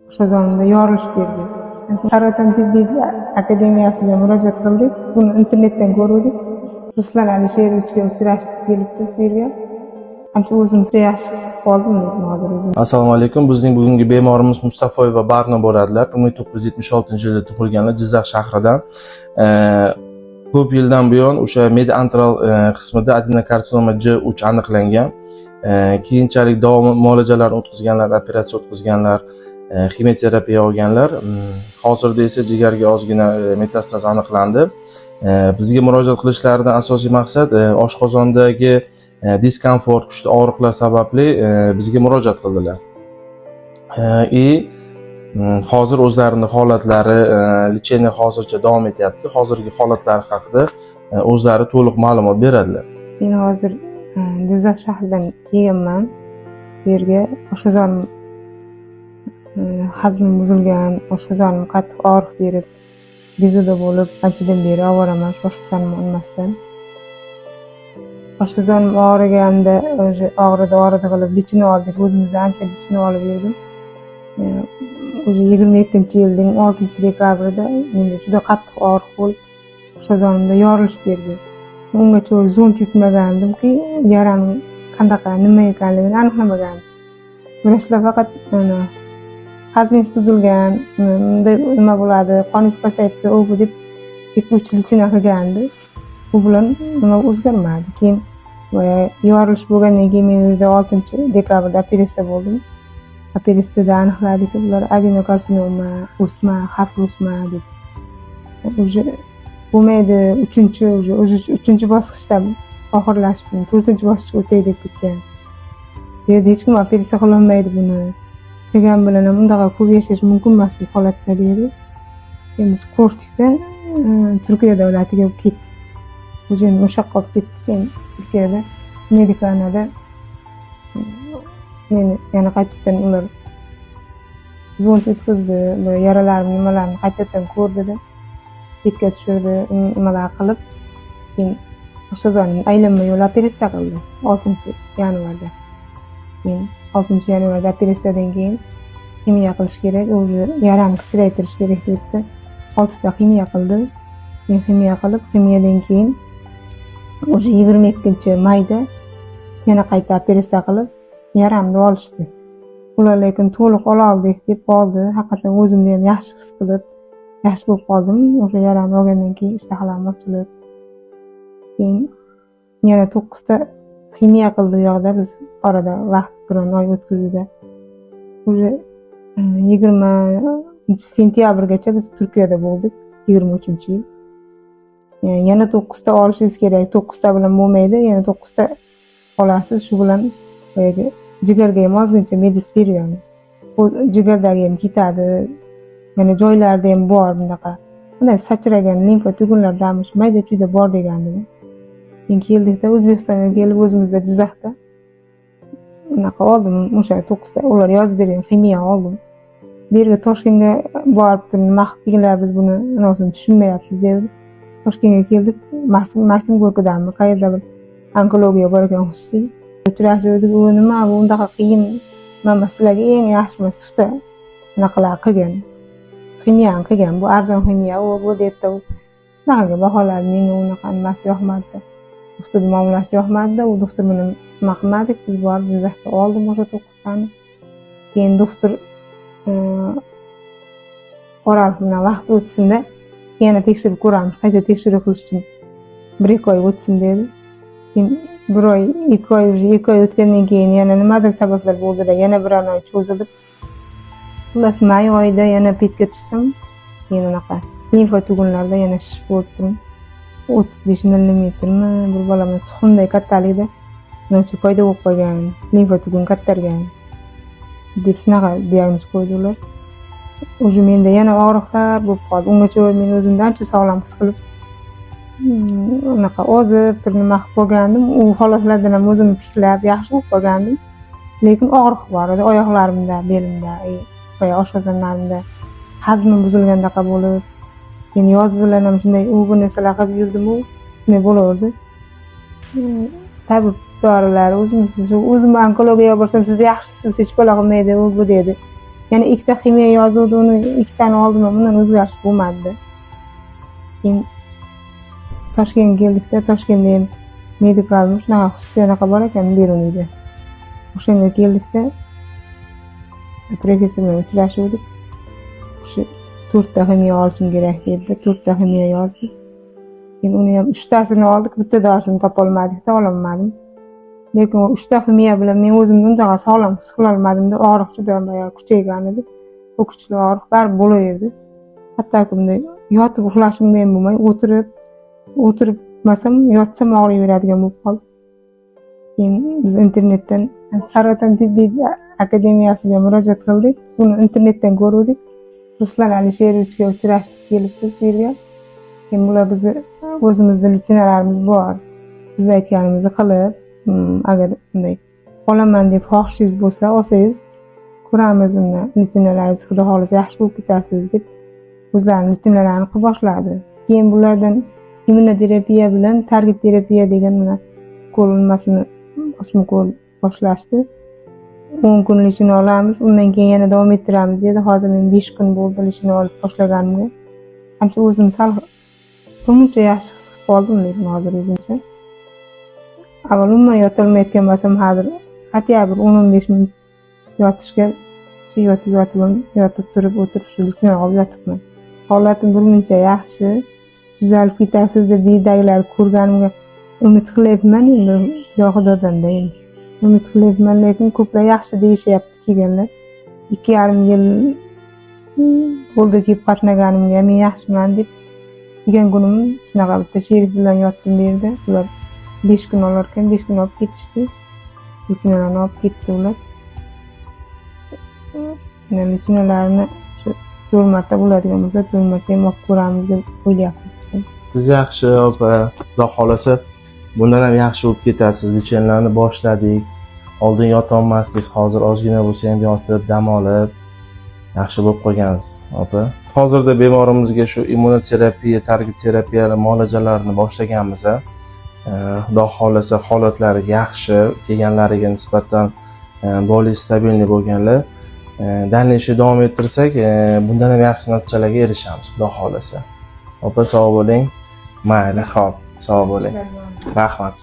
o'sha zonda yorilish berdi. Saraton tibbiy akademiyasiga murojaat qildik. Biz uni internetdan ko'rdik. Ruslan Alisherovichga uchrashdik, kelib biz bu yerga. Ancha o'zimizga yaxshi his qildim hozir o'zim. Assalomu alaykum. Bizning bugungi bemorimiz Mustafoyeva Barno bo'ladilar. 1976-yilda tug'ilganlar, Jizzax shahridan. Ko'p yildan buyon o'sha mediantral qismida adenokarsinoma J3 aniqlangan. Keyinchalik davom muolajalarni o'tkazganlar, operatsiya o'tkazganlar, ximiyoterapiya olganlar. Hozirda esa jigarga ozgina metastaz aniqlandi. Bizga murojaat qilishlaridan asosiy maqsad oshqozondagi diskomfort, kuchli og'riqlar sababli bizga murojaat qildilar. Hozir o'zlarining holatlari, lecheniya hozircha davom etyapti. Hozirgi holatlari haqida o'zlari to'liq ma'lumot beradilar. Men hozir Jizzax shahridan kelganman. Bu yerga oshqozonim hazmim buzilgan, oshqozonim qattiq og'riq berib, bezuda bo'lib, qanchadan beri ovoraman oshqozonim olmasdan. Oshqozonim og'riganda o'sha og'rida qilib lechini oldik. O'zimizda ancha lechini olib yurdim. O'sha 22-yilning 6-dekabrida menda juda qattiq og'riq bo'lib, oshqozonimda yorilish berdi. Ungacha zond yutmagandimki, yaraning qanaqa, nima ekanligini aniqlamagandim. Bilashlar faqat hazmingiz buzilgan, nima bo'ladi, qoningiz pasayibdi, u deb 2-3 lechina qilgandi. Bu bilan nima o'zgarmadi. Keyin yorilish bo'lgandan keyin men o'zida 6-dekabrda operatsiya bo'ldim. Operatsiyada aniqladiki, bular adenokarsinoma, o'sma, xavfli o'sma deb. O'sha bo'lmaydi, 3-bosqichda oxirlashib, 4-bosqichga o'tay deb ketgan. Bu yerda hech kim operatsiya qila olmaydi buni. Degan bilan ham undaqa ko'p yashash mumkin emas bu holatda deydi. Biz ko'rdikda Turkiya davlatiga ketdik. O'zim o'sha yoqqa olib ketdik. Keyin Turkiyada medikanada meni yana qaytadan ular zond o'tkazdi, yaralarim nimalarni qaytadan ko'rdida, betga tushirdi, nimalar qilib, keyin oshqozonimni aylanma yo'l operatsiya qildi 6-yanvarda. Keyin 6-yanvarda operatsiyadan keyin ximiya qilish kerak, o'sha yarani kichraytirish kerak debdi. 6 ta ximiya qildi. Keyin ximiya qilib, ximiyadan keyin o'sha 22-mayda yana qayta operatsiya qilib, yaramni olishdi. Ular lekin to'liq ola oldik deb qoldi. Haqiqatan o'zimni ham yaxshi his qilib, yaxshi bo'lib qoldim. O'sha yaramni olgandan keyin ishtahalarim ochilib, keyin yana 9 ta ximiya qildi u yoqda. Biz orada vaqt 1 oy o'tkazdi. O'sha 20-sentyabrgacha biz Turkiyada bo'ldik, 23-yil. Yana 9 ta olishingiz kerak. 9 ta bilan bo'lmaydi, yana 9 ta olasiz. Shu bilan jigarga ham ozgincha medis bergan. Bu jigardagi ham ketadi. Yana joylarda ham bor bunaqa. Bunday sachragan limfa tugunlardan shu mayda-chuyda bor degandilar. Keyin keldikda O'zbekistonga kelib, o'zimizda Jizzaxda bunaqa oldim. O'sha 9 ta ular yozib bergan ximiya oldim. Bu yerga Toshkentga borib nima qildilar, biz buni anosini tushunmayapmiz dedi. Toshkentga keldik, Maksim Gorkidanmi, qayerda bir onkologiya bor ekan xususiy. Uchrashuvdik, u nima, bu undaqa qiyin nima, sizlarga eng yaxshi tuxta bunaqalar qilgan. Ximiyani qilgan, bu arzon ximiya, bu deydi. Unaqa baholadi, menga unaqa nimasi yoqmadi. Doktor muomalasi yoqmadi, u doktor buni nima qilmadik, biz borib Jizzaxda oldim o'sha 9 tani. Keyin doktor qorar bilan vaqt o'tsin-da, yana tekshirib ko'ramiz, qayta tekshiruv qilish uchun 1-2 oy o'tsin dedi. Keyin 1 oy, 2 oy, 2 oy o'tgandan keyin yana nimadir sabablar bo'ldi-da, yana 1 oy cho'zilib, xullas may oyida yana petga tushsam, keyin unaqa limfa tugunlarda yana shish bo'lib turib, 35 mm bir bolamda tuxumday kattalikda nocha paydo bo'lib qolgan, limfa tugun kattargan deb shunaqa diagnoz qo'ydilar. O'sha menda yana og'riqlar bo'lib qoldi. Ungacha men o'zimni ancha sog'lom his qilib, unaqa ozib bir nima qilib qolgandim. U holatlardan ham o'zimni tiklab, yaxshi bo'lib qolgandim. Lekin og'riq bor edi oyoqlarimda, belimda, oshqozonlarimda. Hazmim buzilgandaqa bo'lib, keyin yoz bilan ham shunday u bu narsalar qilib yurdim-u, shunday bo'laverdi. Tabib dorilar o'zim onkologiyaga borsam, siz yaxshisiz, hech bola qilmaydi, u bu dedi. yana ikkita ximiya yozuvdi, uni ikkitani oldim, bundan o'zgarish bo'lmadi. Keyin Toshkentga keldikda, Toshkentda ham medikalmi shunaqa xususiyanaqa bor ekan Beruniyda. O'shanga keldikda professor bilan uchrashuvdik. O'sha 4 ta ximiya olishim kerak dedi. 4 ta ximiya yozdi. Keyin uni ham 3 tasini oldik, bitta dorisini topolmadik-da, ololmadim. Lekin o 3 ta ximiya bilan men o'zimni undaqa sog'lom his qila olmadim-da, og'riq juda kuchaygan edi. Bu kuchli og'riq baribir bo'laverdi. Hattoki bunday yotib uxlashimga ham bo'lmay, o'tiribmasam, yotsam og'riyveradigan bo'lib qoldi. Keyin biz internetdan Saraton tibbiy akademiyasiga murojaat qildik. Biz uni internetdan ko'rdik. Ruslan Alisherovichga uchrashdik, kelib biz bu yerga. Keyin bular bizni o'zimizning leytenantlarimiz bor. Biz aytganimizni qilib, agar bunday olaman deb xohishingiz bo'lsa, olsangiz ko'ramiz uni leytenantlaringiz xudo xolisa yaxshi bo'lib ketasiz deb o'zlarining leytenantlarini qilib boshladi. Keyin bulardan immunoterapiya bilan target terapiya degan mana ko'rinmasini osma ko'l boshlashdi. 10 kun lichini olamiz, undan keyin yana davom ettiramiz dedi. Hozir men 5 kun bo'ldi lichini olib boshlaganimga. Qancha o'zim sal buncha yaxshi his qilib qoldim lekin hozir o'zimcha. Avval umuman yotolmayotgan bo'lsam, hozir hatto bir 10-15 minut yotishga yotib turib o'tirib shu lichini olib yotibman. Holatim birmuncha yaxshi, tuzalib ketasiz deb uydagilar ko'rganimga umid qilyapman endi, yo Xudodan-da endi. Umid qilyapman, lekin ko'plar yaxshi deyishyapti kelganlar. 2,5 yil bo'ldi kelib qatnaganimga, men yaxshiman deb degan kunim shunaqa bitta sherif bilan yotdim bu yerda. Ular 5 kun olarkan, 5 kun olib ketishdi. Lichinalarni olib ketdi ular. Yana lichinalarni shu 4 marta bo'ladigan bo'lsa, 4 marta ham olib ko'ramiz deb o'ylayapmiz biz. Siz yaxshi opa, xudo xolasa bundan ham yaxshi bo'lib ketasiz. Lichinlarni boshladik. Oldin yotolmasdingiz, hozir ozgina bo'lsa ham yotib, dam olib yaxshi bo'lib qolgansiz, opa. Hozirda bemorimizga shu immunoterapiya, target terapiya muolajalarini boshlaganmiz. Xudo xolasa holatlari yaxshi, kelganlariga nisbatan boli stabilni bo'lganlar. Danishi davom ettirsak, bundan ham yaxshi natijalarga erishamiz, xudo xolasa. Opa sog' bo'ling. Mayli, xo'p, sog' bo'ling. Rahmat.